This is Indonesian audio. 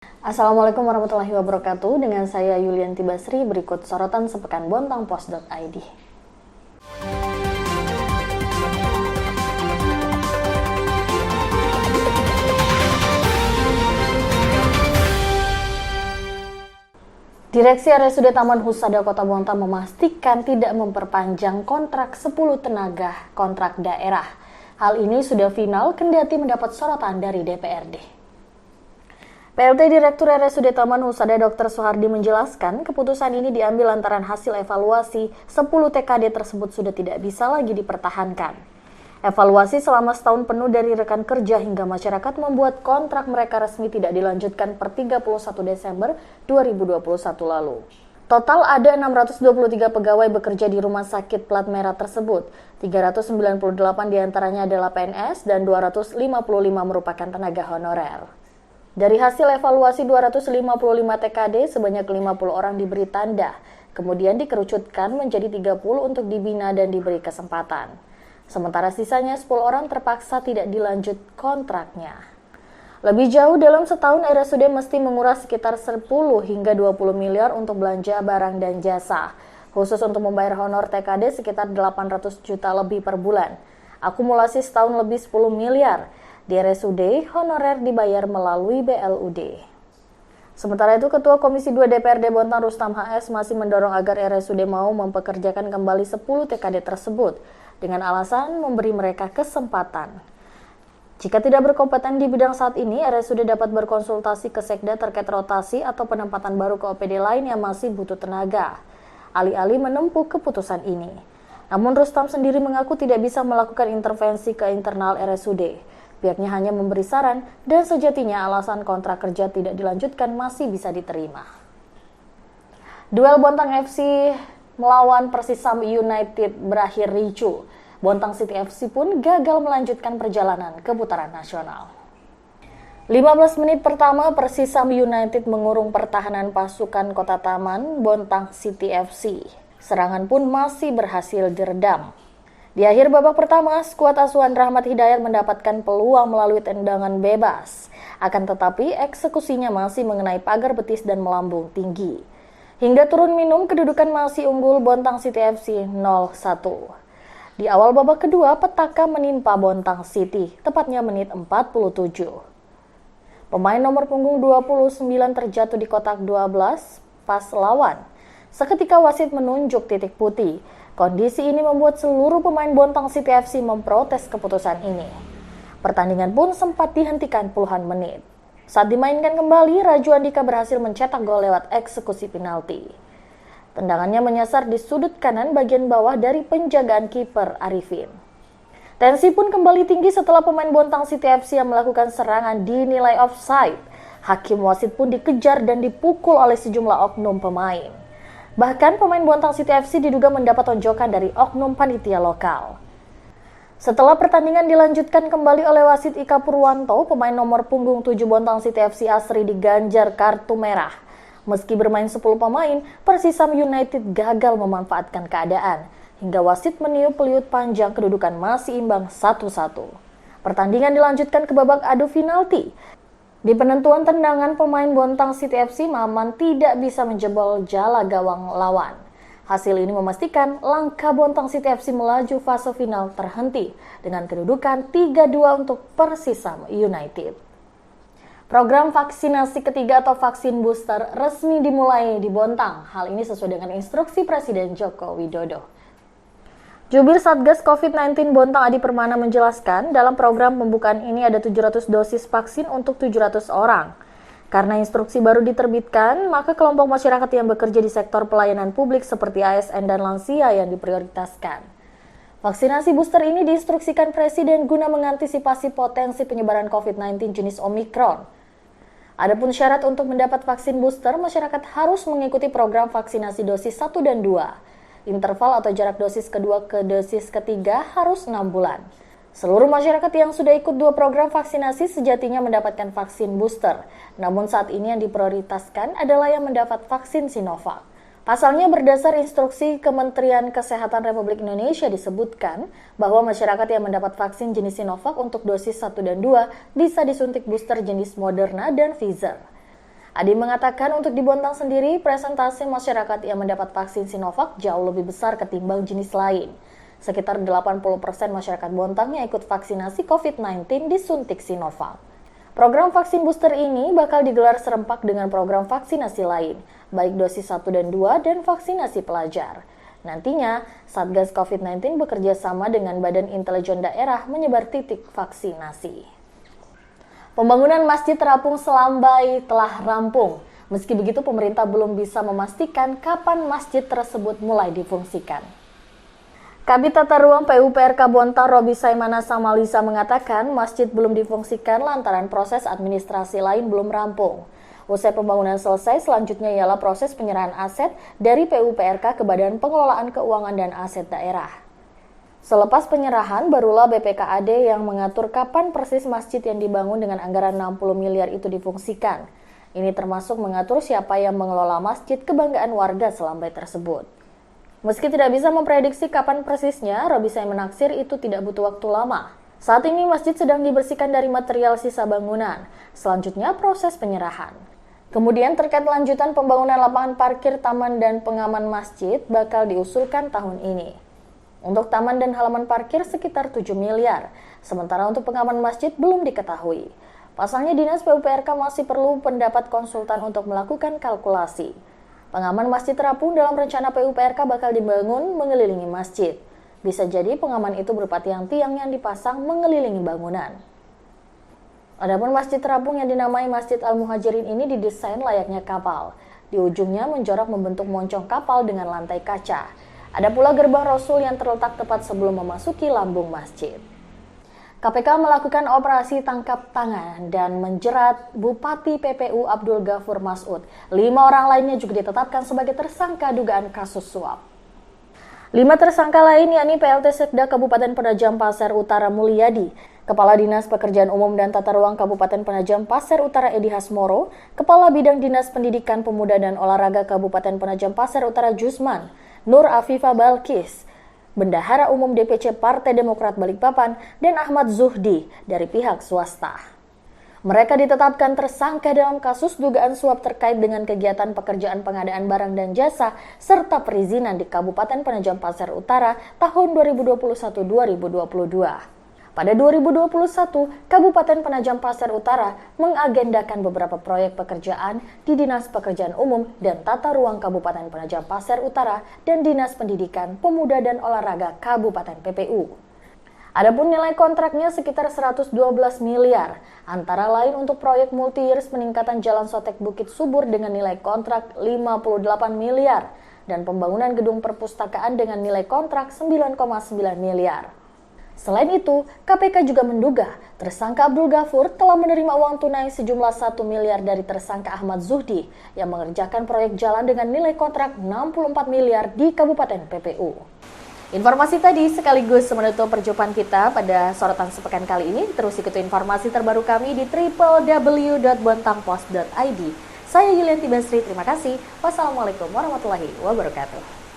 Assalamualaikum warahmatullahi wabarakatuh. Dengan saya Yulianti Basri, berikut sorotan sepekan bontangpos.id. Direksi RSUD Taman Husada Kota Bontang memastikan tidak memperpanjang kontrak 10 tenaga kontrak daerah. Hal ini sudah final kendati mendapat sorotan dari DPRD. PLT Direktur RSUD Taman Husada Dr. Soehardi menjelaskan keputusan ini diambil lantaran hasil evaluasi 10 TKD tersebut sudah tidak bisa lagi dipertahankan. Evaluasi selama setahun penuh dari rekan kerja hingga masyarakat membuat kontrak mereka resmi tidak dilanjutkan per 31 Desember 2021 lalu. Total ada 623 pegawai bekerja di rumah sakit plat merah tersebut. 398 diantaranya adalah PNS dan 255 merupakan tenaga honorer. Dari hasil evaluasi 255 TKD, sebanyak 50 orang diberi tanda, kemudian dikerucutkan menjadi 30 untuk dibina dan diberi kesempatan. Sementara sisanya 10 orang terpaksa tidak dilanjut kontraknya. Lebih jauh, dalam setahun RSUD mesti menguras sekitar 10 hingga 20 miliar untuk belanja barang dan jasa. Khusus untuk membayar honor TKD sekitar 800 juta lebih per bulan. Akumulasi setahun lebih 10 miliar. Di RSUD, honorer dibayar melalui BLUD. Sementara itu, Ketua Komisi 2 DPRD Bontang Rustam HS masih mendorong agar RSUD mau mempekerjakan kembali 10 TKD tersebut dengan alasan memberi mereka kesempatan. Jika tidak berkompeten di bidang saat ini, RSUD dapat berkonsultasi ke Sekda terkait rotasi atau penempatan baru ke OPD lain yang masih butuh tenaga. Alih-alih menempuh keputusan ini. Namun Rustam sendiri mengaku tidak bisa melakukan intervensi ke internal RSUD. Pihaknya hanya memberi saran dan sejatinya alasan kontrak kerja tidak dilanjutkan masih bisa diterima. Duel Bontang FC melawan Persisam United berakhir ricuh. Bontang City FC pun gagal melanjutkan perjalanan ke putaran nasional. 15 menit pertama Persisam United mengurung pertahanan pasukan Kota Taman Bontang City FC. Serangan pun masih berhasil diredam. Di akhir babak pertama, skuad asuhan Rahmat Hidayat mendapatkan peluang melalui tendangan bebas. Akan tetapi, eksekusinya masih mengenai pagar betis dan melambung tinggi. Hingga turun minum, kedudukan masih unggul Bontang City FC 0-1. Di awal babak kedua, petaka menimpa Bontang City, tepatnya menit 47. Pemain nomor punggung 29 terjatuh di kotak 12 pas lawan. Seketika wasit menunjuk titik putih. Kondisi ini membuat seluruh pemain Bontang City FC memprotes keputusan ini. Pertandingan pun sempat dihentikan puluhan menit. Saat dimainkan kembali, Raju Andika berhasil mencetak gol lewat eksekusi penalti. Tendangannya menyasar di sudut kanan bagian bawah dari penjagaan kiper Arifin. Tensi pun kembali tinggi setelah pemain Bontang City FC yang melakukan serangan dinilai offside. Hakim wasit pun dikejar dan dipukul oleh sejumlah oknum pemain. Bahkan pemain Bontang City FC diduga mendapat tonjokan dari oknum panitia lokal. Setelah pertandingan dilanjutkan kembali oleh wasit Ika Purwanto, pemain nomor punggung 7 Bontang City FC Asri diganjar kartu merah. Meski bermain 10 pemain, Persisam United gagal memanfaatkan keadaan. Hingga wasit meniup peliut panjang, kedudukan masih imbang 1-1. Pertandingan dilanjutkan ke babak adu penalti. Di penentuan tendangan, pemain Bontang City FC Maman tidak bisa menjebol jala gawang lawan. Hasil ini memastikan langkah Bontang City FC melaju fase final terhenti dengan kedudukan 3-2 untuk Persisam United. Program vaksinasi ketiga atau vaksin booster resmi dimulai di Bontang. Hal ini sesuai dengan instruksi Presiden Joko Widodo. Jubir Satgas COVID-19 Bontang Adi Permana menjelaskan, dalam program pembukaan ini ada 700 dosis vaksin untuk 700 orang. Karena instruksi baru diterbitkan, maka kelompok masyarakat yang bekerja di sektor pelayanan publik seperti ASN dan lansia yang diprioritaskan. Vaksinasi booster ini diinstruksikan Presiden guna mengantisipasi potensi penyebaran COVID-19 jenis Omikron. Adapun syarat untuk mendapat vaksin booster, masyarakat harus mengikuti program vaksinasi dosis 1 dan 2. Interval atau jarak dosis kedua ke dosis ketiga harus 6 bulan. Seluruh masyarakat yang sudah ikut 2 program vaksinasi sejatinya mendapatkan vaksin booster. Namun saat ini yang diprioritaskan adalah yang mendapat vaksin Sinovac. Pasalnya berdasar instruksi Kementerian Kesehatan Republik Indonesia disebutkan bahwa masyarakat yang mendapat vaksin jenis Sinovac untuk dosis 1 dan 2 bisa disuntik booster jenis Moderna dan Pfizer. Adi mengatakan untuk di Bontang sendiri, presentasi masyarakat yang mendapat vaksin Sinovac jauh lebih besar ketimbang jenis lain. Sekitar 80% masyarakat Bontang yang ikut vaksinasi COVID-19 disuntik Sinovac. Program vaksin booster ini bakal digelar serempak dengan program vaksinasi lain, baik dosis 1 dan 2 dan vaksinasi pelajar. Nantinya, Satgas COVID-19 bekerja sama dengan Badan Intelijen Daerah menyebar titik vaksinasi. Pembangunan Masjid Terapung Selambai telah rampung. Meski begitu, pemerintah belum bisa memastikan kapan masjid tersebut mulai difungsikan. Kabid Tata Ruang PUPRK Bontang Robi Saimana Samalisa mengatakan masjid belum difungsikan lantaran proses administrasi lain belum rampung. Usai pembangunan selesai, selanjutnya ialah proses penyerahan aset dari PUPRK ke Badan Pengelolaan Keuangan dan Aset Daerah. Selepas penyerahan, barulah BPKAD yang mengatur kapan persis masjid yang dibangun dengan anggaran 60 miliar itu difungsikan. Ini termasuk mengatur siapa yang mengelola masjid kebanggaan warga Selambai tersebut. Meski tidak bisa memprediksi kapan persisnya, Robi Sai menaksir itu tidak butuh waktu lama. Saat ini masjid sedang dibersihkan dari material sisa bangunan. Selanjutnya proses penyerahan. Kemudian terkait lanjutan pembangunan lapangan parkir, taman, dan pengaman masjid bakal diusulkan tahun ini. Untuk taman dan halaman parkir sekitar 7 miliar, sementara untuk pengaman masjid belum diketahui. Pasalnya Dinas PUPRK masih perlu pendapat konsultan untuk melakukan kalkulasi. Pengaman Masjid Terapung dalam rencana PUPRK bakal dibangun mengelilingi masjid. Bisa jadi pengaman itu berupa tiang-tiang yang dipasang mengelilingi bangunan. Adapun Masjid Terapung yang dinamai Masjid Al-Muhajirin ini didesain layaknya kapal. Di ujungnya menjorok membentuk moncong kapal dengan lantai kaca. Ada pula gerbang Rasul yang terletak tepat sebelum memasuki lambung masjid. KPK melakukan operasi tangkap tangan dan menjerat Bupati PPU Abdul Ghafur Mas'ud. 5 orang lainnya juga ditetapkan sebagai tersangka dugaan kasus suap. 5 tersangka lain yakni PLT Sekda Kabupaten Penajam Pasir Utara Mulyadi, Kepala Dinas Pekerjaan Umum dan Tata Ruang Kabupaten Penajam Pasir Utara Edi Hasmoro, Kepala Bidang Dinas Pendidikan Pemuda dan Olahraga Kabupaten Penajam Pasir Utara Jusman, Nur Afifa Balkis, Bendahara Umum DPC Partai Demokrat Balikpapan, dan Ahmad Zuhdi dari pihak swasta. Mereka ditetapkan tersangka dalam kasus dugaan suap terkait dengan kegiatan pekerjaan pengadaan barang dan jasa serta perizinan di Kabupaten Penajam Pasir Utara tahun 2021-2022. Pada 2021, Kabupaten Penajam Pasir Utara mengagendakan beberapa proyek pekerjaan di Dinas Pekerjaan Umum dan Tata Ruang Kabupaten Penajam Pasir Utara dan Dinas Pendidikan, Pemuda dan Olahraga Kabupaten PPU. Adapun nilai kontraknya sekitar 112 miliar, antara lain untuk proyek multi-years peningkatan Jalan Sotek Bukit Subur dengan nilai kontrak 58 miliar dan pembangunan gedung perpustakaan dengan nilai kontrak 9,9 miliar. Selain itu, KPK juga menduga tersangka Abdul Ghafur telah menerima uang tunai sejumlah 1 miliar dari tersangka Ahmad Zuhdi yang mengerjakan proyek jalan dengan nilai kontrak 64 miliar di Kabupaten PPU. Informasi tadi sekaligus menutup perjumpaan kita pada sorotan sepekan kali ini. Terus ikuti informasi terbaru kami di www.bontangpost.id. Saya Yulianti Basri, terima kasih. Wassalamualaikum warahmatullahi wabarakatuh.